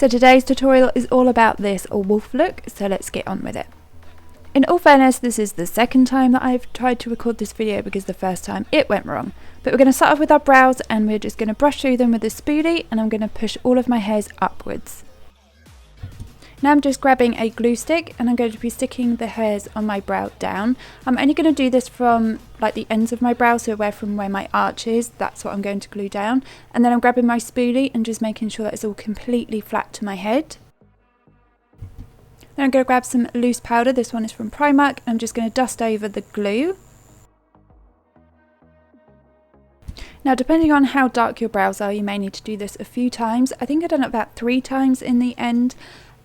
So today's tutorial is all about this wolf look, so let's get on with it. In all fairness, this is the second time that I've tried to record this video because the first time it went wrong. But we're going to start off with our brows and we're just going to brush through them with a spoolie, and I'm going to push all of my hairs upwards. Now I'm just grabbing a glue stick and I'm going to be sticking the hairs on my brow down. I'm only going to do this from like the ends of my brow, so from where my arch is, that's what I'm going to glue down. And then I'm grabbing my spoolie and just making sure that it's all completely flat to my head. Then I'm going to grab some loose powder, this one is from Primark, and I'm just going to dust over the glue. Now depending on how dark your brows are, you may need to do this a few times. I think I've done it about 3 times in the end.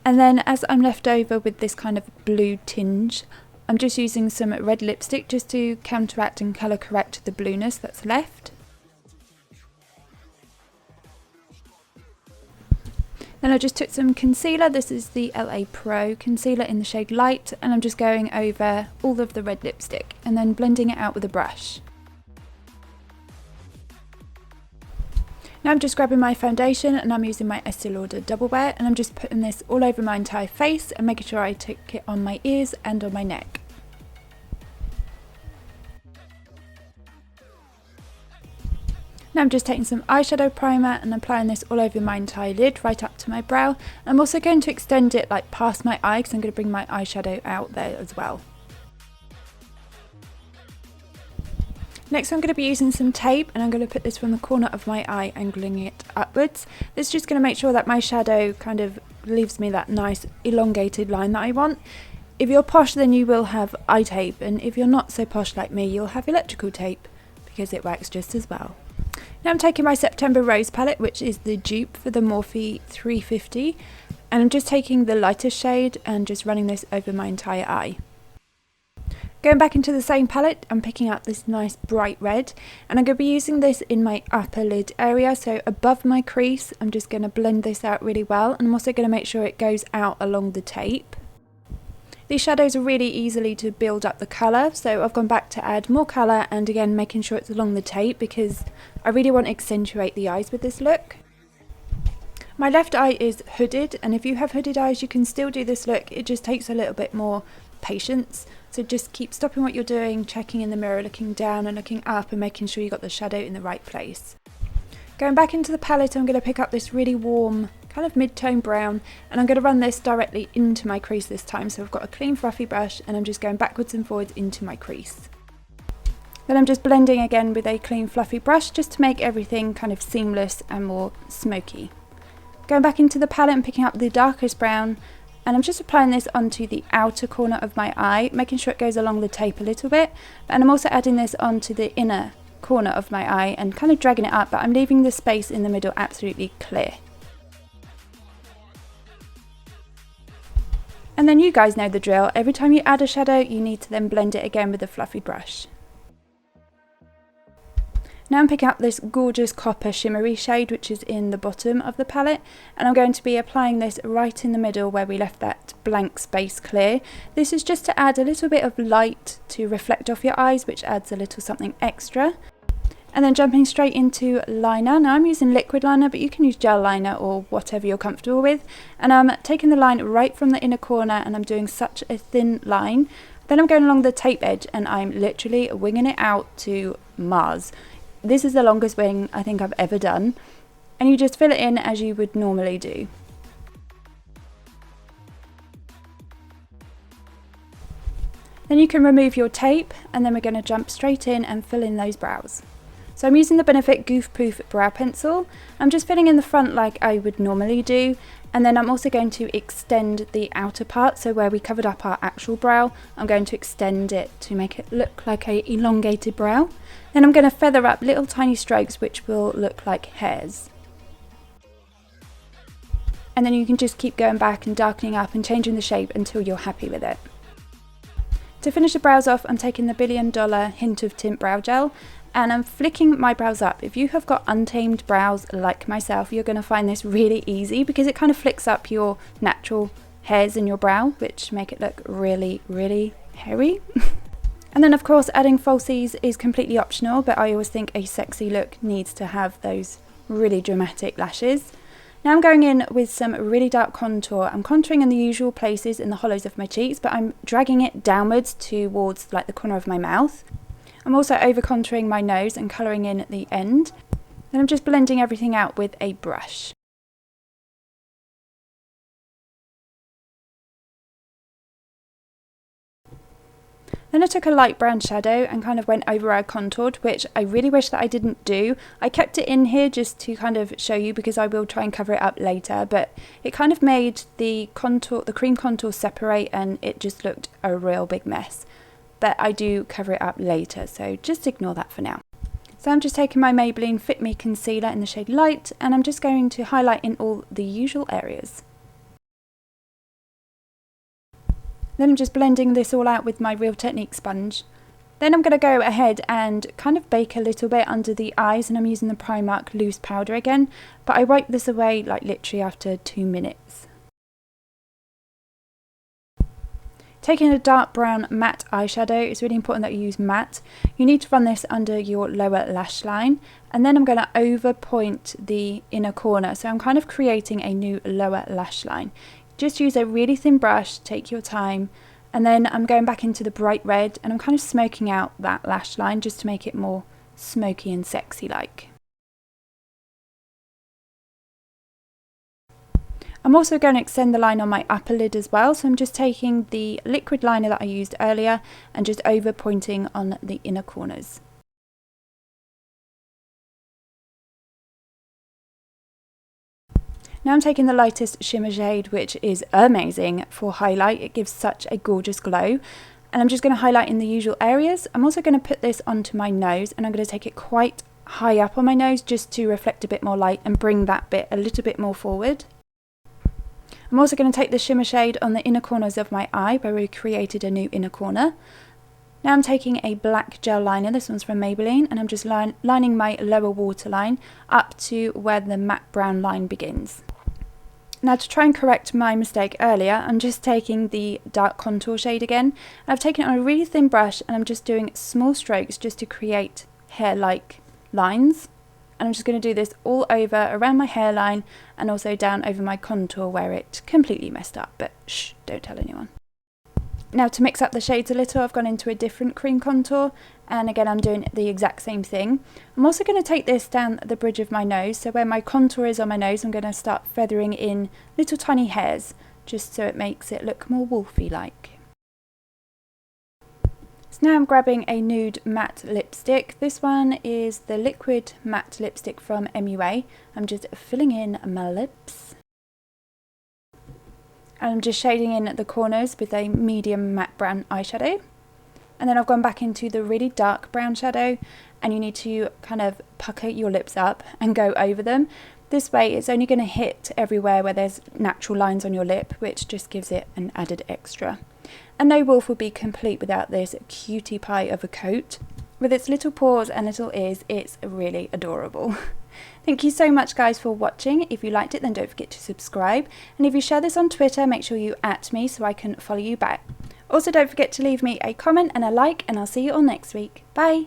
And then as I'm left over with this kind of blue tinge, I'm just using some red lipstick just to counteract and colour correct the blueness that's left. Then I just took some concealer, this is the LA Pro concealer in the shade Light, and I'm just going over all of the red lipstick and then blending it out with a brush. Now I'm just grabbing my foundation and I'm using my Estee Lauder Double Wear, and I'm just putting this all over my entire face and making sure I take it on my ears and on my neck. Now I'm just taking some eyeshadow primer and applying this all over my entire lid, right up to my brow. I'm also going to extend it like past my eye because I'm going to bring my eyeshadow out there as well. Next I'm going to be using some tape, and I'm going to put this from the corner of my eye, angling it upwards. This is just going to make sure that my shadow kind of leaves me that nice elongated line that I want. If you're posh, then you will have eye tape, and if you're not so posh like me, you'll have electrical tape because it works just as well. Now I'm taking my September Rose palette, which is the dupe for the Morphy 350, and I'm just taking the lightest shade and just running this over my entire eye. Going back into the same palette, I'm picking up this nice bright red, and I'm going to be using this in my upper lid area, so above my crease. I'm just going to blend this out really well, and I'm also going to make sure it goes out along the tape. These shadows are really easily to build up the colour, so I've gone back to add more colour, and again making sure it's along the tape because I really want to accentuate the eyes with this look. My left eye is hooded, and if you have hooded eyes you can still do this look, it just takes a little bit more patience. So just keep stopping what you're doing, checking in the mirror, looking down and looking up and making sure you got the shadow in the right place. Going back into the palette, I'm going to pick up this really warm kind of mid-tone brown, and I'm going to run this directly into my crease this time. So I've got a clean fluffy brush and I'm just going backwards and forwards into my crease. Then I'm just blending again with a clean fluffy brush just to make everything kind of seamless and more smoky. Going back into the palette and picking up the darkest brown, and I'm just applying this onto the outer corner of my eye, making sure it goes along the tape a little bit. And I'm also adding this onto the inner corner of my eye and kind of dragging it up, but I'm leaving the space in the middle absolutely clear. And then you guys know the drill, every time you add a shadow you need to then blend it again with a fluffy brush. Now I'm picking up this gorgeous copper shimmery shade which is in the bottom of the palette, and I'm going to be applying this right in the middle where we left that blank space clear. This is just to add a little bit of light to reflect off your eyes, which adds a little something extra. And then jumping straight into liner. Now I'm using liquid liner, but you can use gel liner or whatever you're comfortable with. And I'm taking the line right from the inner corner and I'm doing such a thin line. Then I'm going along the tape edge and I'm literally winging it out to Mars. This is the longest wing I think I've ever done, and you just fill it in as you would normally do. Then you can remove your tape, and then we're going to jump straight in and fill in those brows. So I'm using the Benefit Goof Poof brow pencil. I'm just filling in the front like I would normally do, and then I'm also going to extend the outer part, so where we covered up our actual brow, I'm going to extend it to make it look like a elongated brow. Then I'm going to feather up little tiny strokes which will look like hairs. And then you can just keep going back and darkening up and changing the shape until you're happy with it. To finish the brows off, I'm taking the $1 Billion Hint of Tint Brow Gel, and I'm flicking my brows up. If you have got untamed brows like myself, you're going to find this really easy because it kind of flicks up your natural hairs in your brow, which make it look really, really hairy. And then of course adding falsies is completely optional, but I always think a sexy look needs to have those really dramatic lashes. Now I'm going in with some really dark contour. I'm contouring in the usual places in the hollows of my cheeks, but I'm dragging it downwards towards like the corner of my mouth. I'm also over contouring my nose and colouring in at the end. Then I'm just blending everything out with a brush. Then I took a light brown shadow and kind of went over where I contoured, which I really wish that I didn't do. I kept it in here just to kind of show you because I will try and cover it up later, but it kind of made the contour, the cream contour separate, and it just looked a real big mess. But I do cover it up later, so just ignore that for now. So I'm just taking my Maybelline Fit Me Concealer in the shade Light, and I'm just going to highlight in all the usual areas. Then I'm just blending this all out with my Real Technique sponge. Then I'm going to go ahead and kind of bake a little bit under the eyes, and I'm using the Primark loose powder again, but I wipe this away like literally after 2 minutes. Taking a dark brown matte eyeshadow, it's really important that you use matte. You need to run this under your lower lash line, and then I'm going to over point the inner corner, so I'm kind of creating a new lower lash line. Just use a really thin brush, take your time, and then I'm going back into the bright red and I'm kind of smoking out that lash line just to make it more smoky and sexy like. I'm also going to extend the line on my upper lid as well, so I'm just taking the liquid liner that I used earlier and just over pointing on the inner corners. Now I'm taking the lightest shimmer shade, which is amazing for highlight. It gives such a gorgeous glow. And I'm just going to highlight in the usual areas. I'm also going to put this onto my nose, and I'm going to take it quite high up on my nose just to reflect a bit more light and bring that bit a little bit more forward. I'm also going to take the shimmer shade on the inner corners of my eye where we created a new inner corner. Now I'm taking a black gel liner, this one's from Maybelline, and I'm just lining my lower waterline up to where the matte brown line begins. Now to try and correct my mistake earlier, I'm just taking the dark contour shade again. I've taken it on a really thin brush and I'm just doing small strokes just to create hair-like lines. And I'm just going to do this all over around my hairline and also down over my contour where it completely messed up, but shh, don't tell anyone. Now to mix up the shades a little, I've gone into a different cream contour, and again I'm doing the exact same thing. I'm also going to take this down the bridge of my nose, so where my contour is on my nose I'm going to start feathering in little tiny hairs, just so it makes it look more wolfy like. So now I'm grabbing a nude matte lipstick. This one is the liquid matte lipstick from MUA. I'm just filling in my lips. And I'm just shading in the corners with a medium matte brown eyeshadow. And then I've gone back into the really dark brown shadow, and you need to kind of pucker your lips up and go over them. This way it's only going to hit everywhere where there's natural lines on your lip, which just gives it an added extra. And no wolf would be complete without this cutie pie of a coat. With its little paws and little ears, it's really adorable. Thank you so much guys for watching. If you liked it, then don't forget to subscribe. And if you share this on Twitter, make sure you @ me so I can follow you back. Also don't forget to leave me a comment and a like, and I'll see you all next week. Bye!